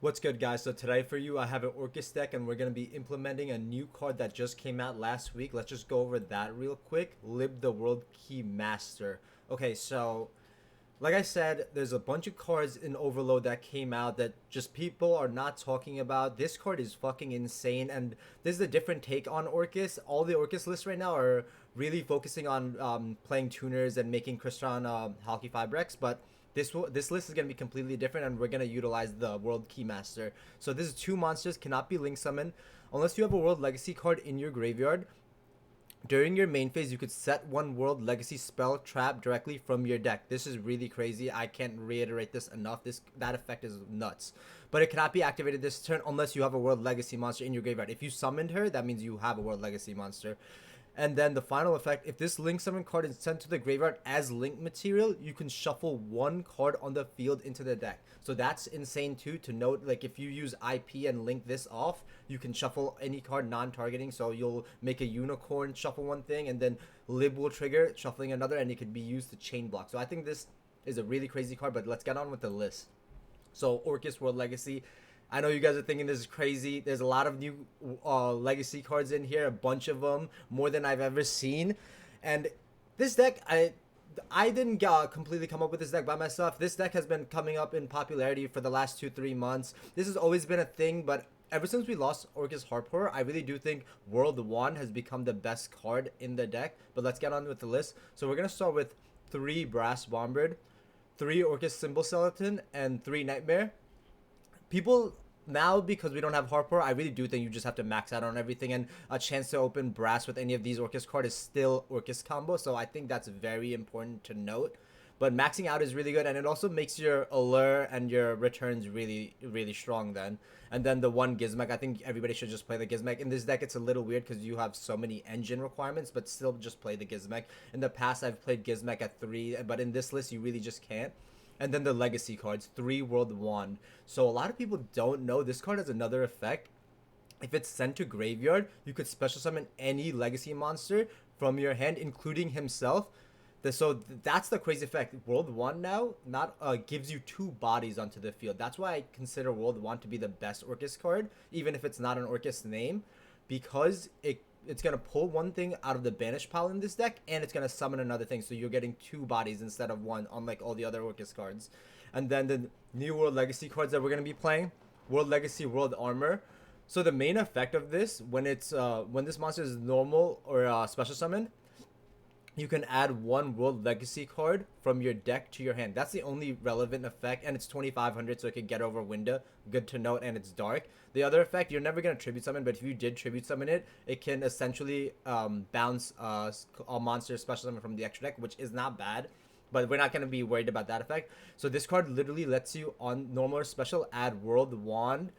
What's good, guys? So today for you, I have an Orcust deck, and we're going to be implementing a new card that just came out last week. Let's just go over that real quick. Lib the World Key Master. Okay, so like I said, there's a bunch of cards in Overload that came out that just people are not talking about. This card is fucking insane, and this is a different take on Orcus. All the Orcus lists right now are really focusing on playing tuners and making Crystron Halki Fibrex, but this list is going to be completely different, and we're going to utilize the World Keymaster. So this is two monsters, cannot be link summoned unless you have a World Legacy card in your graveyard. During your main phase, you could set one World Legacy spell trap directly from your deck. This is really crazy. I can't reiterate this enough. That effect is nuts. But it cannot be activated this turn unless you have a World Legacy monster in your graveyard. If you summoned her, that means you have a World Legacy monster. And then the final effect, if this link summon card is sent to the graveyard as link material, you can shuffle one card on the field into the deck. So that's insane too to note. Like if you use IP and link this off, you can shuffle any card non-targeting. So you'll make a unicorn, shuffle one thing, and then Lib will trigger shuffling another, and it could be used to chain block. So I think this is a really crazy card, but let's get on with the list. So Orcus World Legacy. I know you guys are thinking this is crazy. There's a lot of new legacy cards in here, a bunch of them, more than I've ever seen. And this deck, I didn't completely come up with this deck by myself. This deck has been coming up in popularity for the last 2-3 months. This has always been a thing, but ever since we lost Orcus Harper, I really do think World 1 has become the best card in the deck. But let's get on with the list. So we're going to start with 3 Brass Bombard, 3 Orcus Symbol Skeleton, and 3 Nightmare. People now, because we don't have Harper, I really do think you just have to max out on everything, and a chance to open Brass with any of these Orcus cards is still Orcus combo, so I think that's very important to note. But maxing out is really good, and it also makes your allure and your returns really, really strong then. And then the one Gizmek, I think everybody should just play the Gizmek. In this deck, it's a little weird because you have so many engine requirements, but still just play the Gizmek. In the past, I've played Gizmek at 3, but in this list, you really just can't. And then the legacy cards, 3 World 1. So a lot of people don't know this card has another effect. If it's sent to graveyard, you could special summon any legacy monster from your hand, including himself. So that's the crazy effect. World 1 now not gives you 2 bodies onto the field. That's why I consider World 1 to be the best Orcus card, even if it's not an Orcus name, because it's going to pull one thing out of the banish pile in this deck, and it's going to summon another thing, so you're getting 2 bodies instead of 1, unlike all the other Orcus cards. And then the new World Legacy cards that we're going to be playing, World Legacy World Armor. So the main effect of this, when this monster is normal or special summon, you can add 1 World Legacy card from your deck to your hand. That's the only relevant effect, and it's 2,500, so it can get over window. Good to note, and it's dark. The other effect, you're never going to tribute summon, but if you did tribute summon it, it can essentially bounce a monster special summon from the extra deck, which is not bad. But we're not going to be worried about that effect. So this card literally lets you, on normal or special, add World Wand,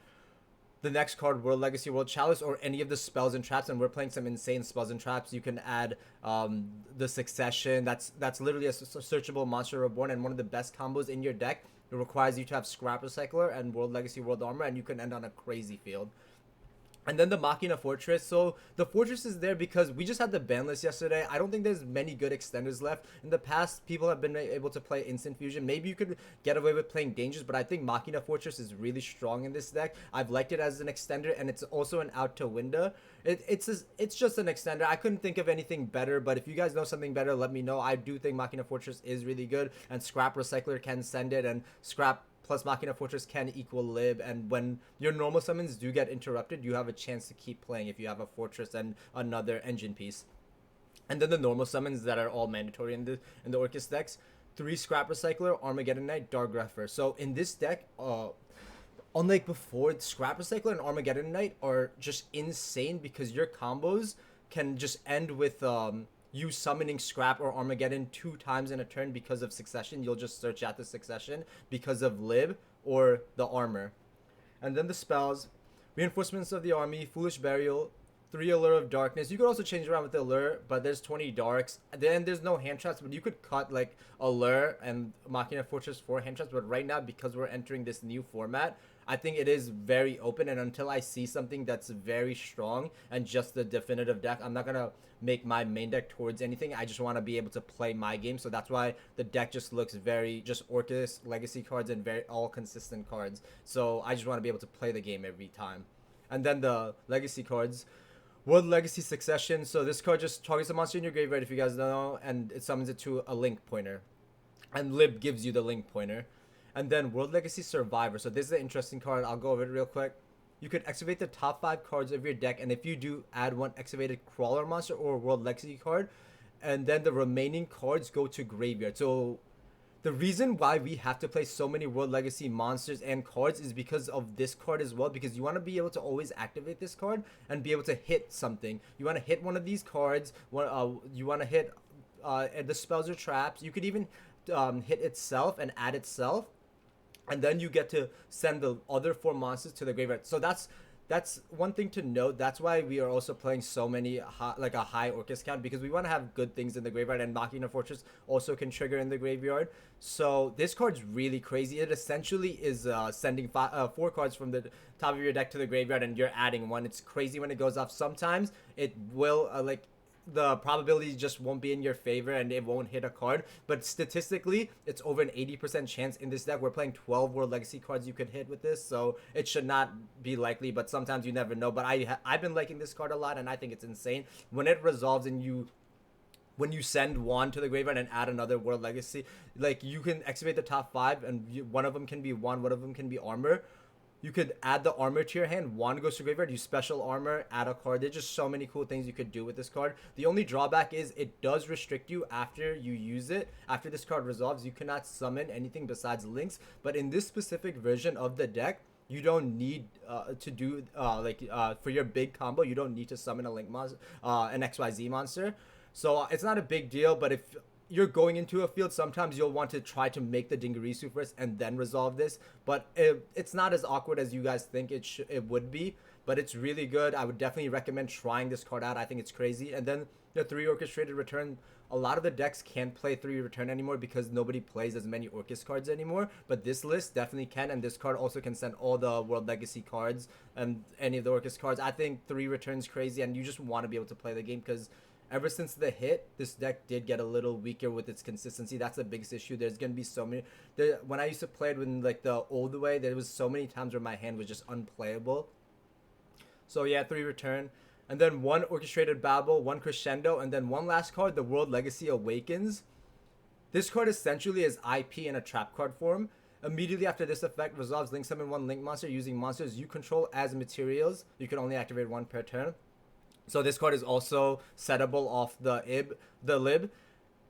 the next card, World Legacy, World Chalice, or any of the spells and traps, and we're playing some insane spells and traps. You can add the Succession. That's literally a searchable monster reborn, and one of the best combos in your deck. It requires you to have Scrap Recycler and World Legacy, World Armor, and you can end on a crazy field. And then the Machina Fortress. So the Fortress is there because we just had the ban list yesterday. I don't think there's many good extenders left. In the past, people have been able to play Instant Fusion. Maybe you could get away with playing Dangers, but I think Machina Fortress is really strong in this deck. I've liked it as an extender, and it's also an out to window. It's just an extender. I couldn't think of anything better, but if you guys know something better, let me know. I do think Machina Fortress is really good, and Scrap Recycler can send it, and Scrap plus Machina Fortress can equal Lib, and when your normal summons do get interrupted, you have a chance to keep playing if you have a Fortress and another engine piece. And then the normal summons that are all mandatory in the Orcus decks, 3 Scrap Recycler, Armageddon Knight, Dark Grepher. So in this deck, unlike before, Scrap Recycler and Armageddon Knight are just insane because your combos can just end with you summoning Scrap or Armageddon 2 times in a turn because of Succession. You'll just search out the Succession because of Lib or the Armor. And then the spells, Reinforcements of the Army, Foolish Burial, 3 Allure of Darkness. You could also change around with the Allure, but there's 20 Darks. Then there's no hand traps, but you could cut like Allure and Machina Fortress 4 hand traps. But right now, because we're entering this new format, I think it is very open. And until I see something that's very strong and just the definitive deck, I'm not going to make my main deck towards anything. I just want to be able to play my game. So that's why the deck just looks very just Orcust legacy cards and very all consistent cards. So I just want to be able to play the game every time. And then the legacy cards. World Legacy Succession. So this card just targets a monster in your graveyard if you guys don't know, and it summons it to a link pointer. And Lib gives you the link pointer. And then World Legacy Survivor. So this is an interesting card. I'll go over it real quick. You could activate the top 5 cards of your deck, and if you do, add 1 activated Crawler monster or World Legacy card, and then the remaining cards go to graveyard. So the reason why we have to play so many World Legacy monsters and cards is because of this card as well, because you want to be able to always activate this card and be able to hit something. You want to hit one of these cards, you want to hit the spells or traps. You could even hit itself and add itself, and then you get to send the other 4 monsters to the graveyard. So that's one thing to note. That's why we are also playing so many like a high Orcust count, because we want to have good things in the graveyard, and Machina Fortress also can trigger in the graveyard. So this card's really crazy. It essentially is sending 4 cards from the top of your deck to the graveyard, and you're adding 1. It's crazy when it goes off. Sometimes it will like the probability just won't be in your favor and it won't hit a card, but statistically it's over an 80% chance in this deck. We're playing 12 World Legacy cards you could hit with this, so it should not be likely, but sometimes you never know. But I've been liking this card a lot, and I think it's insane when it resolves and when you send 1 to the graveyard and add another World Legacy. Like, you can activate the top 5, and one of them can be one of them can be armor. You could add the armor to your hand. 1 goes to graveyard. You special armor, add a card. There's just so many cool things you could do with this card. The only drawback is it does restrict you after you use it. After this card resolves, you cannot summon anything besides links. But in this specific version of the deck, you don't need to do for your big combo. You don't need to summon a link monster, an XYZ monster. So it's not a big deal. But if you're going into a field, sometimes you'll want to try to make the Dingirisu first and then resolve this, but it's not as awkward as you guys think it would be, but it's really good. I would definitely recommend trying this card out. I think it's crazy. And then the 3 Orchestrated Return. A lot of the decks can't play 3 Return anymore because nobody plays as many Orcust cards anymore, but this list definitely can, and this card also can send all the World Legacy cards and any of the Orcust cards. I think 3 Return's crazy, and you just want to be able to play the game, because ever since the hit, this deck did get a little weaker with its consistency. That's the biggest issue. There's going to be so many. When I used to play it in like the old way, there was so many times where my hand was just unplayable. So yeah, 3 Return. And then 1 Orchestrated Babel, 1 Crescendo, and then 1 last card, the World Legacy Awakens. This card essentially is IP in a trap card form. Immediately after this effect resolves, link summon 1 link monster using monsters you control as materials. You can only activate 1 per turn. So this card is also settable off the lib.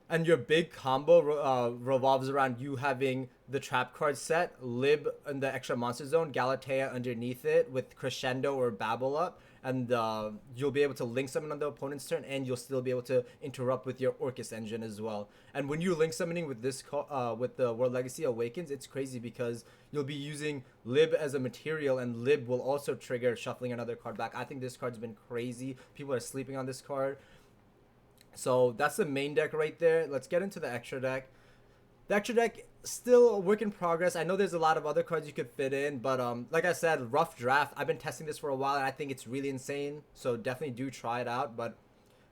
And your big combo revolves around you having the trap card set, lib in the extra monster zone, Galatea underneath it with Crescendo or Babel up. And you'll be able to link summon on the opponent's turn, and you'll still be able to interrupt with your Orcust engine as well. And when you're link summoning with this with the World Legacy Awakens, it's crazy because you'll be using Lib as a material, and Lib will also trigger shuffling another card back. I think this card's been crazy. People are sleeping on this card. So that's the main deck right there. Let's get into the extra deck. The extra deck, still a work in progress. I know there's a lot of other cards you could fit in, but like I said, rough draft. I've been testing this for a while, and I think it's really insane. So definitely do try it out. But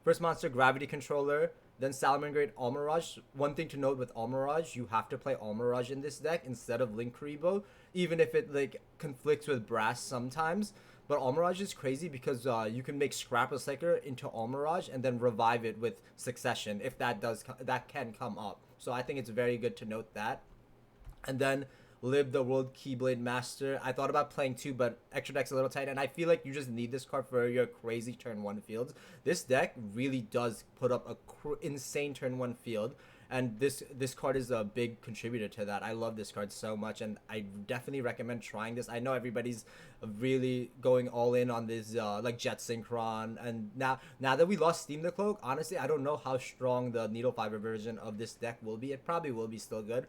first monster, Gravity Controller. Then Salamangreat Almirage. One thing to note with Almirage, you have to play Almirage in this deck instead of Link Kuriboh, even if it like conflicts with Brass sometimes. But Almirage is crazy because you can make Scrap Recycler into Almirage and then revive it with Succession if that can come up. So I think it's very good to note that. And then Lib, the World Keyblade Master. I thought about playing 2, but extra deck's a little tight, and I feel like you just need this card for your crazy turn 1 fields. This deck really does put up a insane turn 1 field, and this card is a big contributor to that. I love this card so much, and I definitely recommend trying this. I know everybody's really going all in on this like Jet Synchron, and now that we lost Steam the Cloak, honestly, I don't know how strong the Needle Fiber version of this deck will be. It probably will be still good.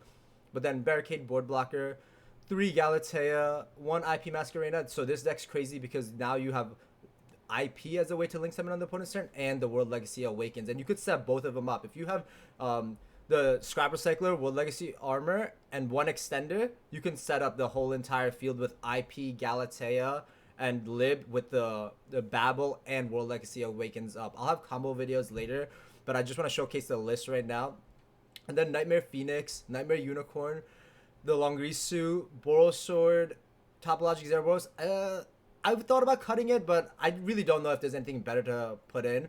But then Barricade Board Blocker, 3 Galatea, 1 IP Masquerena. So this deck's crazy because now you have IP as a way to link summon on the opponent's turn, and the World Legacy Awakens. And you could set both of them up. If you have the Scrap Recycler, World Legacy Armor, and one extender, you can set up the whole entire field with IP, Galatea, and Lib with the Babel and World Legacy Awakens up. I'll have combo videos later, but I just want to showcase the list right now. And then Nightmare Phoenix, Nightmare Unicorn, the Longrisu, Boros Sword, Topologic Zeraboros. I've thought about cutting it, but I really don't know if there's anything better to put in.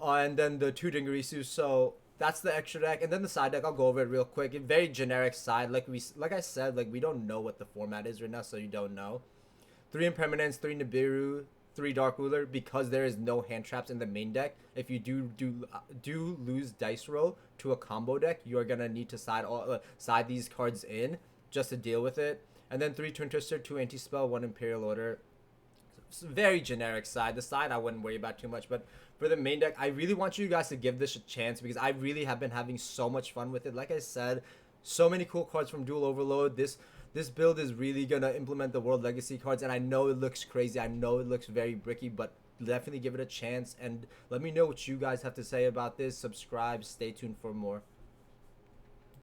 And then the 2 Dingarisu, so that's the extra deck. And then the side deck, I'll go over it real quick. A very generic side. Like I said, like we don't know what the format is right now, so you don't know. 3 Impermanence, 3 Nibiru, 3 Dark Ruler, because there is no hand traps in the main deck. If you do lose dice roll to a combo deck, you are gonna need to side these cards in just to deal with it. And then 3 Twin Twister, 2 Anti-Spell, 1 Imperial Order. It's a very generic side. The side I wouldn't worry about too much, but for the main deck, I really want you guys to give this a chance because I really have been having so much fun with it. Like I said, so many cool cards from Dual Overload. This build is really gonna implement the World Legacy cards, and I know it looks crazy. I know it looks very bricky, but definitely give it a chance. And let me know what you guys have to say about this. Subscribe. Stay tuned for more.